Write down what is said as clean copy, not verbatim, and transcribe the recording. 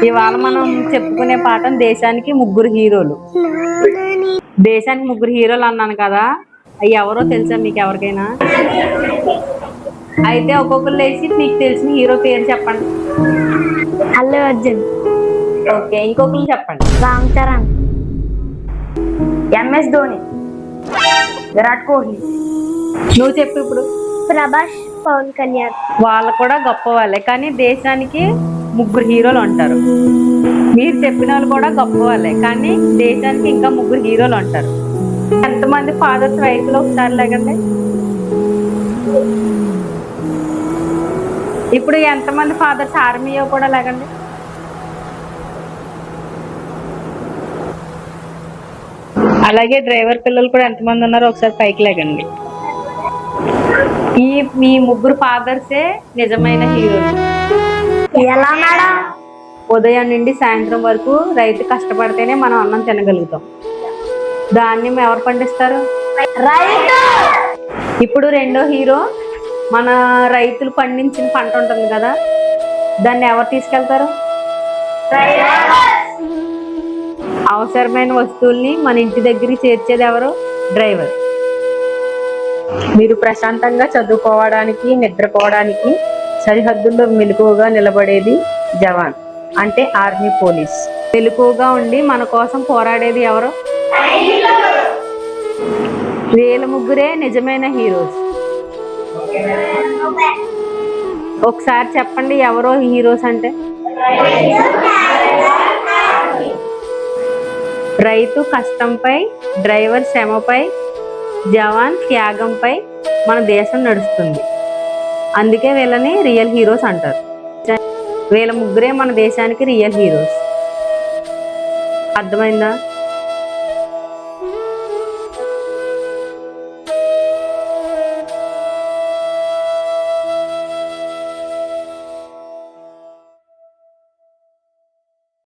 ఇవాళ మనం చెప్పుకునే పాఠం దేశానికి ముగ్గురు హీరోలు. దేశానికి ముగ్గురు హీరోలు అన్నాను కదా, అవి ఎవరో తెలుసా మీకు ఎవరికైనా? అయితే ఒక్కొక్కరు లేచి మీకు తెలిసిన హీరో పేరు చెప్పండి. అల్లు అర్జున్. ఓకే, ఇంకొకరు చెప్పండి. రామ్ చరణ్. MS ధోని. విరాట్ కోహ్లీ. నువ్వు చెప్పు ఇప్పుడు. ప్రభాస్, పవన్ కళ్యాణ్. వాళ్ళు కూడా గొప్ప వాళ్ళే, కానీ దేశానికి ముగ్గురు హీరోలు ఉంటారు. మీరు చెప్పిన వాళ్ళు కూడా గొప్ప వాళ్ళే, కానీ దేశానికి ఇంకా ముగ్గురు హీరోలు ఉంటారు. ఎంతమంది ఫాదర్స్ వయసులో ఒకసారి లేకండి. ఇప్పుడు ఎంతమంది ఫాదర్స్ ఆర్మీయో కూడా లేకండి. అలాగే డ్రైవర్ పిల్లలు కూడా ఎంతమంది ఉన్నారో ఒకసారి పైకి లేకండి. ఈ ముగ్గురు ఫాదర్సే నిజమైన హీరోలు. ఎలా మేడం? ఉదయం నుండి సాయంత్రం వరకు రైతు కష్టపడితేనే మనం అన్నం తినగలుగుతాం. ధాన్యం ఎవరు పండిస్తారు? రైతు. ఇప్పుడు రెండో హీరో, మన రైతులు పండించిన పంట ఉంటుంది కదా, దాన్ని ఎవరు తీసుకెళ్తారు? అవసరమైన వస్తువుల్ని మన ఇంటి దగ్గరికి చేర్చేది ఎవరు? డ్రైవర్. మీరు ప్రశాంతంగా చదువుకోవడానికి, నిద్రపోవడానికి సరిహద్దుల్లో మెలకువగా నిలబడేది జవాన్, అంటే ఆర్మీ, పోలీస్. మెలకువగా ఉండి మన కోసం పోరాడేది ఎవరు? వీళ్ళ ముగ్గురే నిజమైన హీరోస్. ఒకసారి చెప్పండి ఎవరో హీరోస్ అంటే. రైతు కష్టంపై, డ్రైవర్ శ్రమపై, జవాన్ త్యాగంపై మన దేశం నడుస్తుంది. అందుకే వీళ్ళని రియల్ హీరోస్ అంటారు. వీళ్ళ ముగ్గురే మన దేశానికి రియల్ హీరోస్. అర్థమైందా?